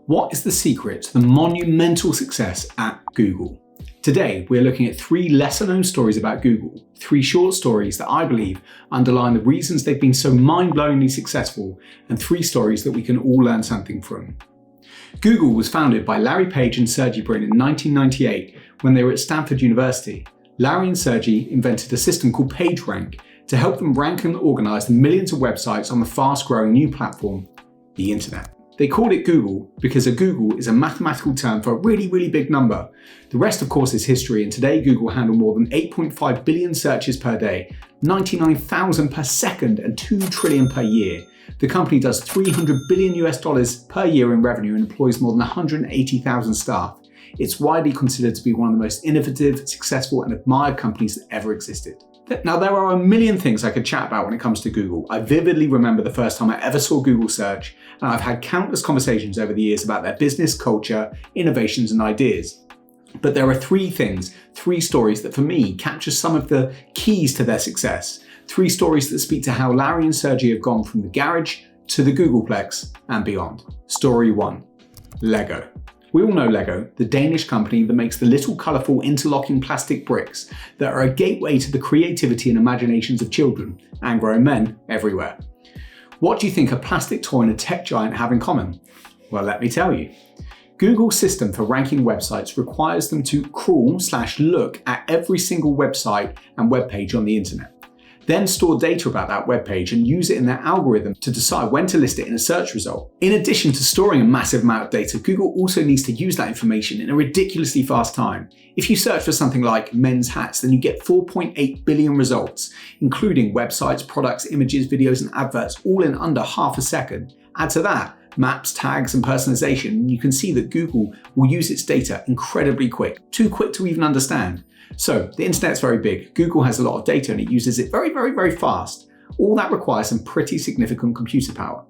What is the secret to the monumental success at Google? Today, we're looking at 3 lesser-known stories about Google, 3 short stories that I believe underline the reasons they've been so mind-blowingly successful, and 3 stories that we can all learn something from. Google was founded by Larry Page and Sergey Brin in 1998 when they were at Stanford University. Larry and Sergey invented a system called PageRank to help them rank and organize the millions of websites on the fast-growing new platform, the internet. They called it Google because a Google is a mathematical term for a really big number. The rest, of course, is history, and today Google handle more than 8.5 billion searches per day, 99,000 per second, and 2 trillion per year. The company does $300 billion per year in revenue and employs more than 180,000 staff. It's widely considered to be one of the most innovative, successful, and admired companies that ever existed. Now, there are a million things I could chat about when it comes to Google. I vividly remember the first time I ever saw Google search, and I've had countless conversations over the years about their business, culture, innovations, and ideas. But there are 3 stories that for me capture some of the keys to their success. 3 stories that speak to how Larry and Sergey have gone from the garage to the Googleplex and beyond. Story 1, Lego. We all know Lego, the Danish company that makes the little colourful interlocking plastic bricks that are a gateway to the creativity and imaginations of children and grown men everywhere. What do you think a plastic toy and a tech giant have in common? Well, let me tell you. Google's system for ranking websites requires them to crawl/look at every single website and web page on the internet, then store data about that web page and use it in their algorithm to decide when to list it in a search result. In addition to storing a massive amount of data, Google also needs to use that information in a ridiculously fast time. If you search for something like men's hats, then you get 4.8 billion results, including websites, products, images, videos, and adverts, all in under half a second. Add to that maps, tags, and personalization, and you can see that Google will use its data incredibly quick, too quick to even understand. So the internet's very big, Google has a lot of data and it uses it very fast. All that requires some pretty significant computer power.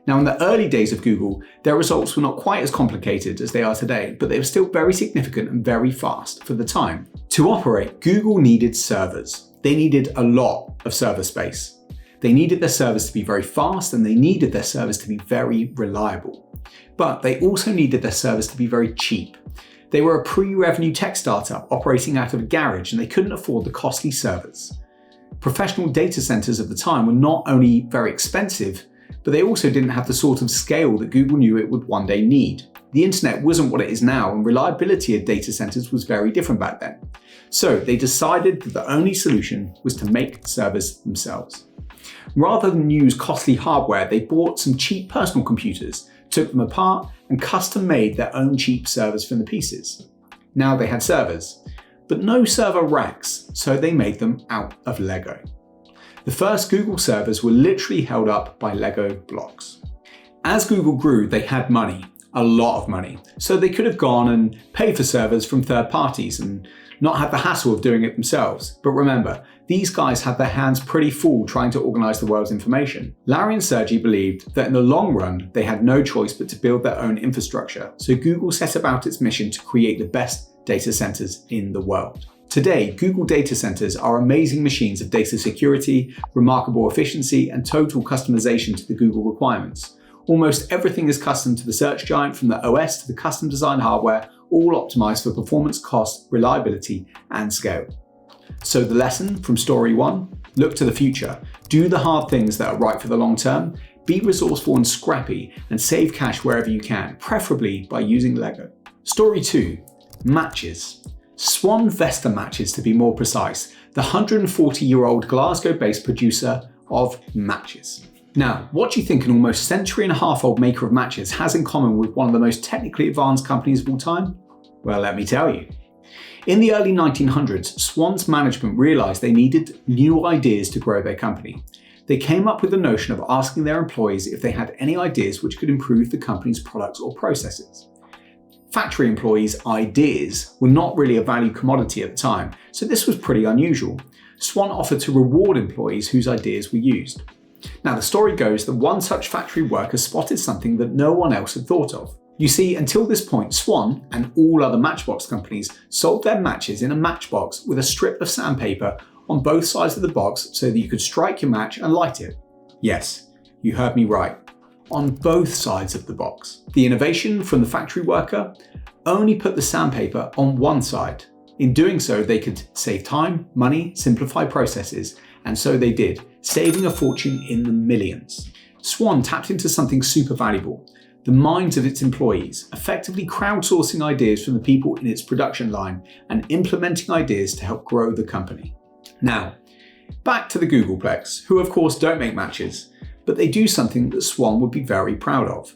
Now, in the early days of Google, their results were not quite as complicated as they are today, but they were still very significant and very fast for the time. To operate, Google needed servers. They needed a lot of server space. They needed their servers to be very fast, and they needed their servers to be very reliable. But they also needed their servers to be very cheap. They were a pre-revenue tech startup operating out of a garage, and they couldn't afford the costly servers. Professional data centers of the time were not only very expensive, but they also didn't have the sort of scale that Google knew it would one day need. The internet wasn't what it is now, and reliability of data centers was very different back then. So they decided that the only solution was to make servers themselves. Rather than use costly hardware, they bought some cheap personal computers, took them apart, and custom-made their own cheap servers from the pieces. Now they had servers, but no server racks, so they made them out of Lego. The first Google servers were literally held up by Lego blocks. As Google grew, they had money, a lot of money, so they could have gone and paid for servers from third parties and not have the hassle of doing it themselves. But remember, these guys had their hands pretty full trying to organize the world's information. Larry and Sergey believed that in the long run, they had no choice but to build their own infrastructure. So Google set about its mission to create the best data centers in the world. Today, Google data centers are amazing machines of data security, remarkable efficiency, and total customization to the Google requirements. Almost everything is custom to the search giant, from the OS to the custom designed hardware, all optimized for performance, cost, reliability, and scale. So the lesson from story 1, look to the future. Do the hard things that are right for the long term. Be resourceful and scrappy, and save cash wherever you can, preferably by using Lego. Story 2, matches. Swan Vesta Matches, to be more precise, the 140-year-old Glasgow-based producer of matches. Now, what do you think an almost century-and-a-half-old maker of matches has in common with one of the most technically advanced companies of all time? Well, let me tell you. In the early 1900s, Swan's management realized they needed new ideas to grow their company. They came up with the notion of asking their employees if they had any ideas which could improve the company's products or processes. Factory employees' ideas were not really a valued commodity at the time, so this was pretty unusual. Swan offered to reward employees whose ideas were used. Now, the story goes that one such factory worker spotted something that no one else had thought of. You see, until this point, Swan and all other matchbox companies sold their matches in a matchbox with a strip of sandpaper on both sides of the box so that you could strike your match and light it. Yes, you heard me right. on both sides of the box. The innovation from the factory worker only put the sandpaper on one side. In doing so, they could save time, money, simplify processes, and so they did, saving a fortune in the millions. Swan tapped into something super valuable, the minds of its employees, effectively crowdsourcing ideas from the people in its production line and implementing ideas to help grow the company. Now, back to the Googleplex, who of course don't make matches, but they do something that Swan would be very proud of.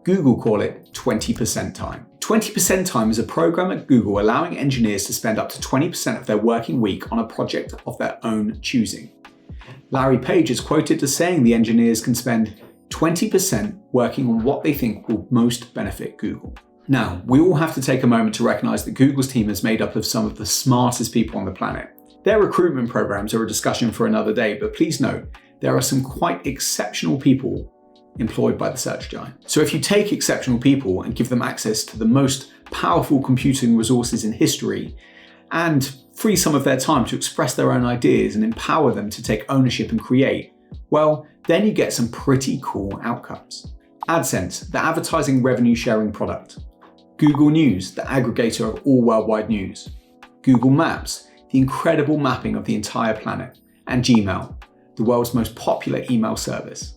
Google call it 20% time. 20% time is a program at Google allowing engineers to spend up to 20% of their working week on a project of their own choosing. Larry Page is quoted as saying the engineers can spend 20% working on what they think will most benefit Google. Now, we all have to take a moment to recognize that Google's team is made up of some of the smartest people on the planet. Their recruitment programs are a discussion for another day, but please note, there are some quite exceptional people employed by the search giant. So if you take exceptional people and give them access to the most powerful computing resources in history and free some of their time to express their own ideas and empower them to take ownership and create, well, then you get some pretty cool outcomes. AdSense, the advertising revenue sharing product. Google News, the aggregator of all worldwide news. Google Maps, the incredible mapping of the entire planet. And Gmail, the world's most popular email service.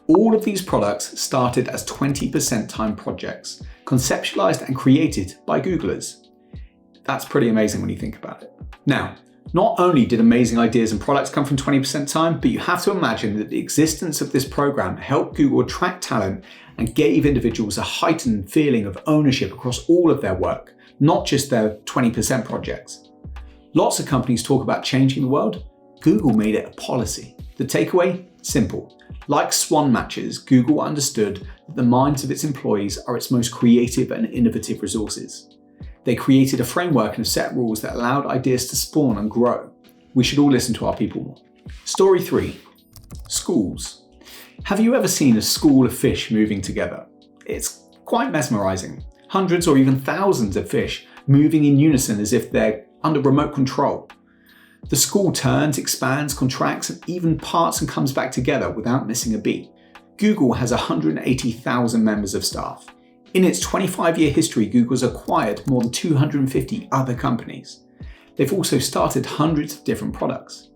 All of these products started as 20% time projects, conceptualized and created by Googlers. That's pretty amazing when you think about it. Now, not only did amazing ideas and products come from 20% time, but you have to imagine that the existence of this program helped Google attract talent and gave individuals a heightened feeling of ownership across all of their work, not just their 20% projects. Lots of companies talk about changing the world. Google made it a policy. The takeaway? Simple. Like Swan matches, Google understood that the minds of its employees are its most creative and innovative resources. They created a framework and a set of rules that allowed ideas to spawn and grow. We should all listen to our people more. Story 3. Schools. Have you ever seen a school of fish moving together? It's quite mesmerizing. Hundreds or even thousands of fish moving in unison as if they're under remote control. The school turns, expands, contracts, and even parts and comes back together without missing a beat. Google has 180,000 members of staff. In its 25-year history, Google's acquired more than 250 other companies. They've also started hundreds of different products.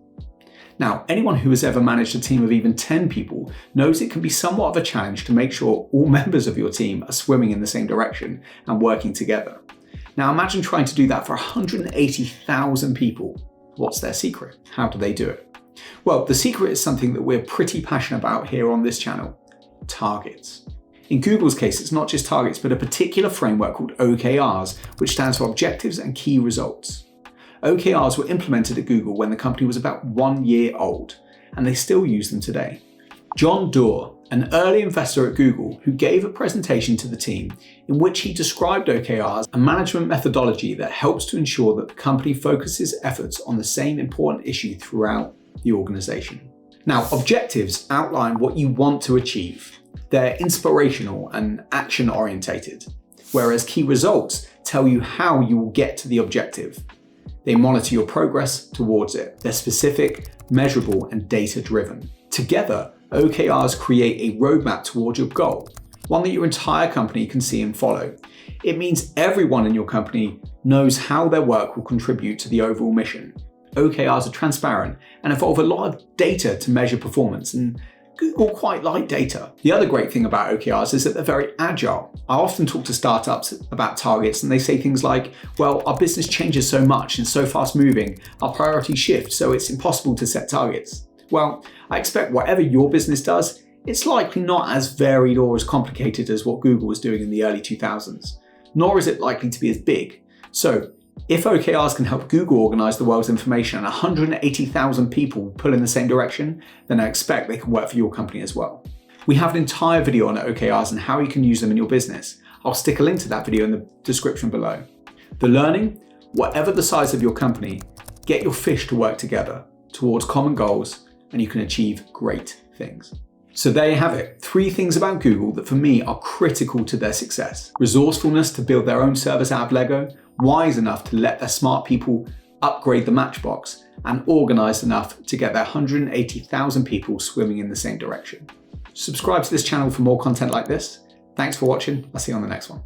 Now, anyone who has ever managed a team of even 10 people knows it can be somewhat of a challenge to make sure all members of your team are swimming in the same direction and working together. Now, imagine trying to do that for 180,000 people. What's their secret? How do they do it? Well, the secret is something that we're pretty passionate about here on this channel: targets. In Google's case, it's not just targets, but a particular framework called OKRs, which stands for Objectives and Key Results. OKRs were implemented at Google when the company was about 1 year old, and they still use them today. John Doerr, an early investor at Google, who gave a presentation to the team in which he described OKRs, a management methodology that helps to ensure that the company focuses efforts on the same important issue throughout the organization. Now, objectives outline what you want to achieve. They're inspirational and action-orientated, whereas key results tell you how you will get to the objective. They monitor your progress towards it. They're specific, measurable, and data-driven. Together, OKRs create a roadmap towards your goal, one that your entire company can see and follow. It means everyone in your company knows how their work will contribute to the overall mission. OKRs are transparent and involve a lot of data to measure performance, and Google quite like data. The other great thing about OKRs is that they're very agile. I often talk to startups about targets and they say things like, well, our business changes so much and so fast moving, our priorities shift, so it's impossible to set targets. Well, I expect whatever your business does, it's likely not as varied or as complicated as what Google was doing in the early 2000s, nor is it likely to be as big. So, if OKRs can help Google organize the world's information and 180,000 people pull in the same direction, then I expect they can work for your company as well. We have an entire video on OKRs and how you can use them in your business. I'll stick a link to that video in the description below. The learning, whatever the size of your company, get your fish to work together towards common goals and you can achieve great things. So there you have it, 3 things about Google that for me are critical to their success. Resourcefulness to build their own service out of Lego, wise enough to let their smart people upgrade the Matchbox, and organized enough to get their 180,000 people swimming in the same direction. Subscribe to this channel for more content like this. Thanks for watching. I'll see you on the next one.